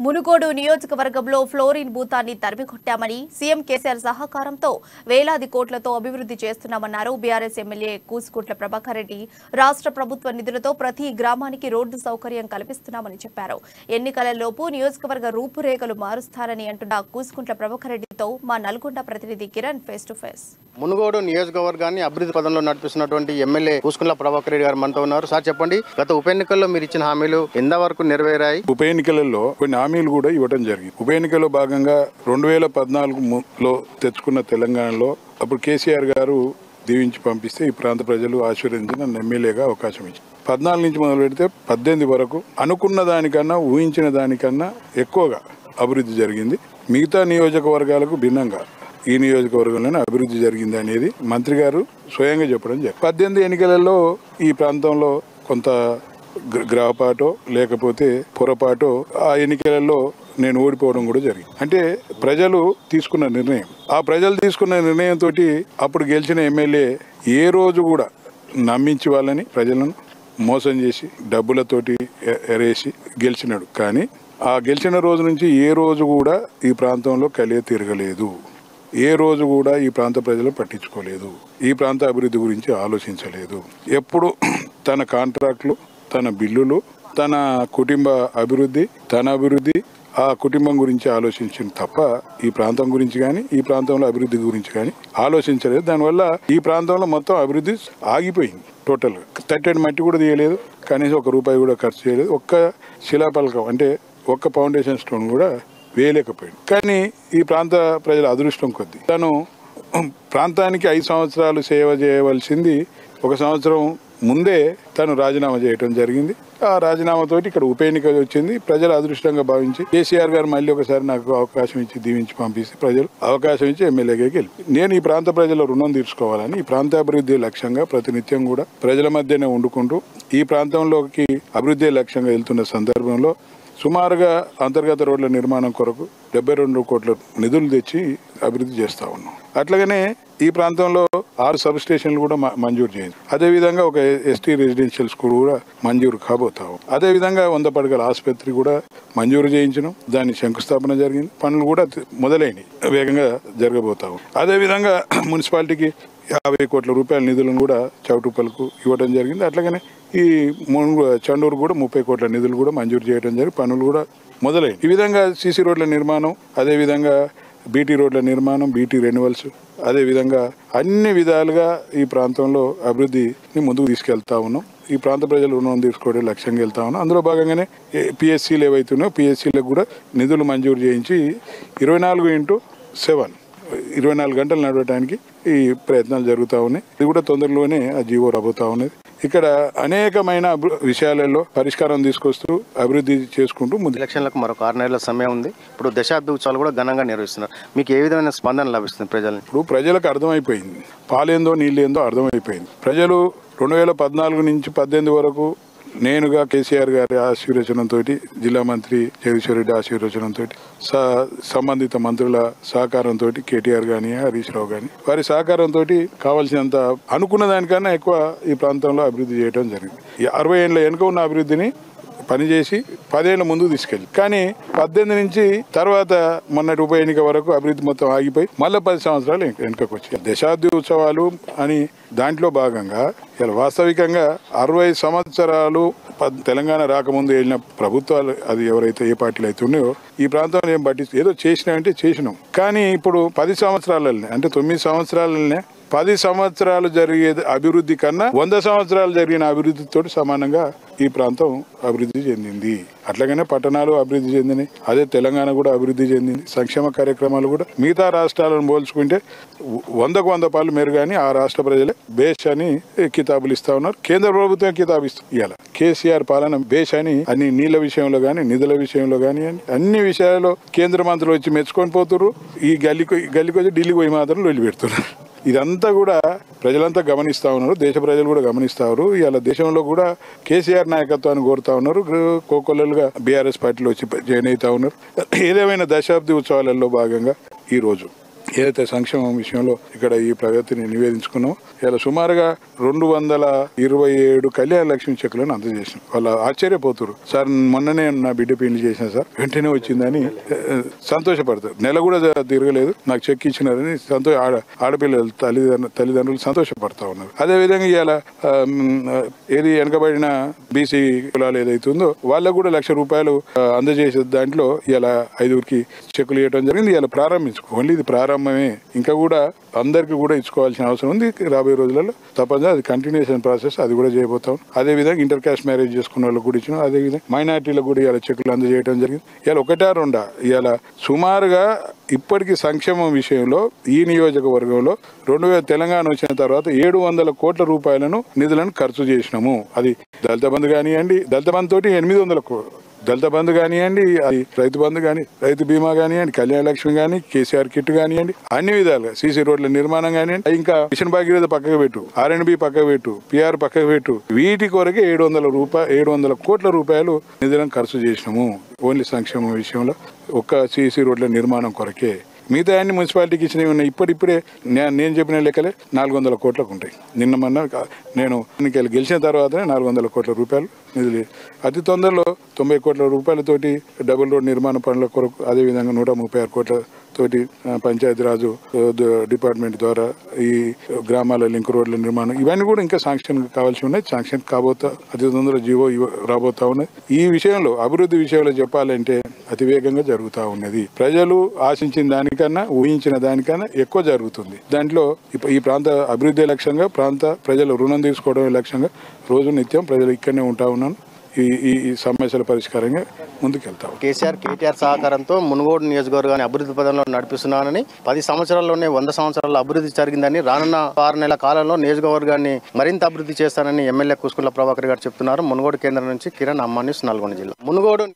మునుగోడు నియోజకవర్గంలో ఫ్లోరిన్ భూతాన్ని తరిమికొట్టామని సీఎం కేసీఆర్ సహకారంతో వేలాది కోట్లతో అభివృద్ధి చేస్తున్నామన్నారు బీఆర్ఎస్ ఎమ్మెల్యే కూసుకుంట్ల ప్రభాకర్ రెడ్డి. రాష్ట్ర ప్రభుత్వ నిధులతో ప్రతి గ్రామానికి రోడ్డు సౌకర్యం కల్పిస్తున్నామని చెప్పారు. ఎన్నికలలోపు నియోజకవర్గ రూపురేఖలు మారుస్తారని అంటున్న కూసుకుంట్ల ప్రభాకర్ రెడ్డితో మా నల్గొండ ప్రతినిధి Kiran face to face. Munugode నియోజకవర్గాన్ని అభివృద్ధి పదంలో నడిపిస్తున్నటువంటి ఎమ్మెల్యే కూసుకుంట్ల ప్రభాకర్ రెడ్డి గారు మనతో ఉన్నారు. సార్ చెప్పండి, గత ఉప ఎన్నికల్లో మీరు ఇచ్చిన హామీలు ఎంతవరకు నెరవేరాయి? ఉప ఎన్నికలలో కొన్ని హామీలు కూడా ఇవ్వడం జరిగింది. ఉప ఎన్నికల్లో భాగంగా 2014లో తెచ్చుకున్న తెలంగాణలో అప్పుడు కేసీఆర్ గారు దీవించి పంపిస్తే ఈ ప్రాంత ప్రజలు ఆశీర్వదించిన ఎమ్మెల్యేగా అవకాశం ఇచ్చింది. 14 నుంచి మొదలు పెడితే 18 వరకు అనుకున్న దానికన్నా ఊహించిన దానికన్నా ఎక్కువగా అభివృద్ధి జరిగింది. మిగతా నియోజకవర్గాలకు భిన్నంగా ఈ నియోజకవర్గంలోనే అభివృద్ధి జరిగింది అనేది మంత్రి గారు స్వయంగా చెప్పడం జరిగింది. 18 ఎన్నికలలో ఈ ప్రాంతంలో కొంత గ్రహపాటో లేకపోతే పొరపాటో ఆ ఎన్నికలలో నేను ఓడిపోవడం కూడా జరిగింది. అంటే ప్రజలు తీసుకున్న నిర్ణయం, ఆ ప్రజలు తీసుకున్న నిర్ణయంతో అప్పుడు గెలిచిన ఎమ్మెల్యే ఏ రోజు కూడా నమ్మించి వాళ్ళని ప్రజలను మోసం చేసి డబ్బులతోటి ఎరేసి గెలిచినాడు. కానీ ఆ గెలిచిన రోజు నుంచి ఏ రోజు కూడా ఈ ప్రాంతంలో కలియ తిరగలేదు. ఏ రోజు కూడా ఈ ప్రాంత ప్రజలు పట్టించుకోలేదు. ఈ ప్రాంత అభివృద్ధి గురించి ఆలోచించలేదు. ఎప్పుడు తన కాంట్రాక్టులు, తన బిల్లులు, తన కుటుంబ అభివృద్ధి, తన అభివృద్ధి, ఆ కుటుంబం గురించి ఆలోచించింది తప్ప ఈ ప్రాంతం గురించి కానీ ఈ ప్రాంతంలో అభివృద్ధి గురించి కానీ ఆలోచించలేదు. దానివల్ల ఈ ప్రాంతంలో మొత్తం అభివృద్ధి ఆగిపోయింది. టోటల్గా తట్టెడు మట్టి కూడా తీయలేదు, కనీసం ₹1 కూడా ఖర్చు చేయలేదు. ఒక్క శిలాపలకం అంటే ఒక్క ఫౌండేషన్ స్టోన్ కూడా వేయలేకపోయింది. కానీ ఈ ప్రాంత ప్రజల అదృష్టం కొద్దీ తను ప్రాంతానికి 5 సంవత్సరాలు సేవ చేయవలసింది 1 సంవత్సరం ముందే తను రాజీనామా చేయడం జరిగింది. ఆ రాజీనామాతోటి ఇక్కడ ఉప ఎన్నిక వచ్చింది. ప్రజలు అదృష్టంగా భావించి కేసీఆర్ గారు మళ్ళీ ఒకసారి నాకు అవకాశం ఇచ్చి దీవించి పంపిస్తే ప్రజలు అవకాశం ఇచ్చి ఎమ్మెల్యేగా గెలిపి నేను ఈ ప్రాంత ప్రజల రుణం తీర్చుకోవాలని ఈ ప్రాంత అభివృద్ధి లక్ష్యంగా ప్రతినిత్యం కూడా ప్రజల మధ్యనే వండుకుంటూ ఈ ప్రాంతంలోకి అభివృద్ధి లక్ష్యంగా వెళ్తున్న సందర్భంలో సుమారుగా అంతర్గత రోడ్ల నిర్మాణం కొరకు 72 కోట్ల నిధులు తెచ్చి అభివృద్ధి చేస్తా ఉన్నాం. అట్లాగనే ఈ ప్రాంతంలో 6 సబ్ స్టేషన్లు కూడా మంజూరు చేయింది. అదేవిధంగా ఒక ఎస్టీ రెసిడెన్షియల్ స్కూల్ కూడా మంజూరు కాబోతాం. అదేవిధంగా 100 పడకల ఆసుపత్రి కూడా మంజూరు చేయించడం, దాని శంకుస్థాపన జరిగింది. పనులు కూడా మొదలైనవి, వేగంగా జరగబోతాం. అదేవిధంగా మున్సిపాలిటీకి 50 కోట్ల రూపాయల నిధులను కూడా చౌటుప్పలకు ఇవ్వడం జరిగింది. అట్లాగనే ఈ చండూరు కూడా 30 కోట్ల నిధులు కూడా మంజూరు చేయడం జరిగి పనులు కూడా మొదలైంది. ఈ విధంగా సీసీ రోడ్ల నిర్మాణం, అదేవిధంగా బీటీ రోడ్ల నిర్మాణం, బీటీ రెన్యువల్స్, అదేవిధంగా అన్ని విధాలుగా ఈ ప్రాంతంలో అభివృద్ధిని ముందుకు తీసుకెళ్తా ఉన్నాం. ఈ ప్రాంత ప్రజలు రుణం తీసుకోవడం లక్ష్యంగా వెళ్తా ఉన్నాం. అందులో భాగంగానే పిఎస్సీలు ఏవైతున్నాయో పిఎస్సీలకు కూడా నిధులు మంజూరు చేయించి 24x7 24 గంటలు నడవడానికి ఈ ప్రయత్నాలు జరుగుతూ ఉన్నాయి. ఇది కూడా తొందరలోనే ఆ జీవో రాబోతా ఉన్నది. ఇక్కడ అనేకమైన విషయాలలో పరిష్కారం తీసుకొస్తూ అభివృద్ధి చేసుకుంటూ ముందు. ఎలక్షన్లకు మరొక 6 నెలల సమయం ఉంది. ఇప్పుడు దశాబ్ది ఉత్సవాలు కూడా ఘనంగా నిర్వహిస్తున్నారు. మీకు ఏ విధమైన స్పందన లభిస్తుంది ప్రజలు? ఇప్పుడు ప్రజలకు అర్థమైపోయింది, పాలేందో నీళ్ళేందో అర్థమైపోయింది. ప్రజలు 2014 నుంచి 18 వరకు నేనుగా కేసీఆర్ గారి ఆశీర్వచనంతో, జిల్లా మంత్రి జగదీశ్వర్ రెడ్డి ఆశీర్వచనంతో, సంబంధిత మంత్రుల సహకారంతో, కేటీఆర్ కానీ హరీష్ రావు కానీ వారి సహకారంతో కావాల్సినంత అనుకున్న దానికన్నా ఎక్కువ ఈ ప్రాంతంలో అభివృద్ధి చేయడం జరిగింది. 60 ఏళ్ళ వెనుక ఉన్న అభివృద్ధిని పనిచేసి 10 ఏళ్ళ ముందుకు తీసుకెళ్ళి, కానీ 18 నుంచి తర్వాత మొన్నటి ఉప ఎన్నిక వరకు అభివృద్ధి మొత్తం ఆగిపోయి మళ్ళీ 10 సంవత్సరాలు వెనుకకు వచ్చాయి. దశాబ్ది ఉత్సవాలు అని దాంట్లో భాగంగా ఇలా వాస్తవికంగా 60 సంవత్సరాలు తెలంగాణ రాకముందు వెళ్ళిన ప్రభుత్వాలు, అది ఎవరైతే ఏ పార్టీలు అయితే ఉన్నాయో ఈ ప్రాంతంలో ఏం పట్టించి ఏదో చేసినామంటే చేసినాం. కానీ ఇప్పుడు 10 సంవత్సరాలనే, అంటే 9 సంవత్సరాలనే 10 సంవత్సరాలు జరిగే అభివృద్ధి కన్నా 100 సంవత్సరాలు జరిగిన అభివృద్ధితో సమానంగా ఈ ప్రాంతం అభివృద్ధి చెందింది. అట్లాగనే పట్టణాలు అభివృద్ధి చెందినాయి. అదే తెలంగాణ కూడా అభివృద్ధి చెందింది. సంక్షేమ కార్యక్రమాలు కూడా మిగతా రాష్ట్రాలను పోల్చుకుంటే 100కు 100 పాలు మెరుగని ఆ రాష్ట్ర ప్రజలే బేష్ అని కితాబులు ఇస్తా ఉన్నారు. కేంద్ర ప్రభుత్వం కితాబు ఇస్తుంది. ఇవాళ కేసీఆర్ పాలన బేష్ అని అన్ని నీళ్ల విషయంలో కానీ, నిధుల విషయంలో కానీ అన్ని విషయాల్లో కేంద్ర మంత్రులు వచ్చి మెచ్చుకొని పోతున్నారు. ఈ గల్లికి వచ్చి ఢిల్లీకి పోయి మాత్రం వెళ్ళి పెడుతున్నారు. ఇదంతా కూడా ప్రజలంతా గమనిస్తూ ఉన్నారు. దేశ ప్రజలు కూడా గమనిస్తూ ఉన్నారు. ఇవాళ దేశంలో కూడా కేసీఆర్ నాయకత్వాన్ని కోరుతా ఉన్నారు. కోకొల్లలుగా బీఆర్ఎస్ పార్టీలో వచ్చి జాయిన్ అవుతా ఉన్నారు. ఏదేమైనా దశాబ్ది ఉత్సవాలలో భాగంగా ఈరోజు ఏదైతే సంక్షేమం విషయంలో ఇక్కడ ఈ ప్రగతిని నివేదించుకున్నామో ఇలా సుమారుగా 227 కళ్యాణ లక్ష్మి చెక్కులను అందజేసినాం. వాళ్ళు ఆశ్చర్యపోతారు, సార్ మొన్ననే నా బిడ్డ పెళ్లి చేసిన సార్ వెంటనే వచ్చిందని సంతోషపడతారు. నెల కూడా తిరగలేదు నాకు చెక్ ఇచ్చినారని ఆడపిల్లలు తల్లిదండ్రులు సంతోషపడతా ఉన్నారు. అదేవిధంగా ఇవాళ ఏది వెనకబడిన బీసీ కులాలు ఏదైతుందో వాళ్ళకు కూడా ₹1,00,000 అందజేసే దాంట్లో ఇలా 5గురికి చెక్కులు ఇవ్వడం జరిగింది. ఇలా ఓన్లీ ఇది ప్రారంభమే, ఇంకా కూడా అందరికి కూడా ఇచ్చుకోవాల్సిన అవసరం ఉంది. రాబోయే రోజులలో తప్పనిసరిగా అది కంటిన్యూషన్ ప్రాసెస్, అది కూడా చేయబోతాం. అదేవిధంగా ఇంటర్ కాస్ట్ మ్యారేజ్ చేసుకున్న వాళ్ళకి కూడా ఇచ్చినాం. అదేవిధంగా మైనార్టీలకు కూడా ఇలా చెక్కులు అందజేయడం జరిగింది. ఇలా 1-2 ఇలా సుమారుగా ఇప్పటికీ సంక్షేమం విషయంలో ఈ నియోజకవర్గంలో తెలంగాణ వచ్చిన తర్వాత 700 కోట్ల రూపాయలను నిధులను ఖర్చు చేసినాము. అది దళిత బంధు కానివ్వండి, దళిత బంధు తోటి 800 కోట్లు, దళిత బంధు కానివ్వండి, అది రైతు బంధు కానీ, రైతు బీమా కానివ్వండి, కళ్యాణ లక్ష్మి కానీ, కేసీఆర్ కిట్ కానివ్వండి, అన్ని విధాలుగా సీసీ రోడ్ల నిర్మాణం కానివ్వండి, ఇంకా మిషన్ భాగీరథ పక్కకు పెట్టు, R&B పక్కకు పెట్టు, PR పక్కకు పెట్టు, వీటి కొరకే 700 కోట్ల రూపాయలు నిధులను ఖర్చు చేసినాము. ఓన్లీ సంక్షేమం విషయంలో ఒక్క సీసీ రోడ్ల నిర్మాణం కొరకే. మిగతా అన్ని మున్సిపాలిటీకి ఇచ్చినవి ఉన్నాయి. ఇప్పుడే నేను చెప్పిన లెక్కలే 400 కోట్లకు ఉంటాయి. మొన్న నేను ఎన్నికలు గెలిచిన తర్వాతనే 400 కోట్ల రూపాయలు నిధులు, అతి తొందరలో 90 కోట్ల రూపాయలతోటి డబుల్ రోడ్ నిర్మాణ పనుల కొరకు, అదేవిధంగా 136 కోట్ల తోటి పంచాయతీరాజు డిపార్ట్మెంట్ ద్వారా ఈ గ్రామాల లింక్ రోడ్ల నిర్మాణం, ఇవన్నీ కూడా ఇంకా శాంక్షన్ కావాల్సి ఉన్నాయి. శాంక్షన్ అతి తొందరలో జీవో రాబోతా ఉన్నాయి. ఈ విషయంలో అభివృద్ధి విషయంలో చెప్పాలంటే అతివేగంగా జరుగుతూ ఉన్నది. ప్రజలు ఆశించిన దానికన్నా, ఊహించిన దానికన్నా ఎక్కువ జరుగుతుంది. దాంట్లో ఈ ప్రాంత అభివృద్ధి లక్ష్యంగా, ప్రాంత ప్రజలు రుణం తీసుకోవడం లక్ష్యంగా రోజు నిత్యం ప్రజలు ఇక్కడనే ఉంటా ఉన్నాను. ఈ సమస్యల పరిష్కారంగా ముందుకెళ్తాం. కేటీఆర్ సహకారంతో మునుగోడు నియోజకవర్గాన్ని అభివృద్ధి పదంలో నడిపిస్తున్నానని, 10 సంవత్సరాల్లోనే 100 సంవత్సరాల అభివృద్ధి జరిగిందని, రానున్న 6 నెలల కాలంలో నియోజకవర్గాన్ని మరింత అభివృద్ధి చేస్తానని ఎమ్మెల్యే కూసుకుంట్ల ప్రభాకర్ గారు చెప్తున్నారు. మునుగోడు కేంద్రం నుంచి కిరణ్, అమ్మ న్యూస్, నల్గొండ జిల్లా. మునుగోడు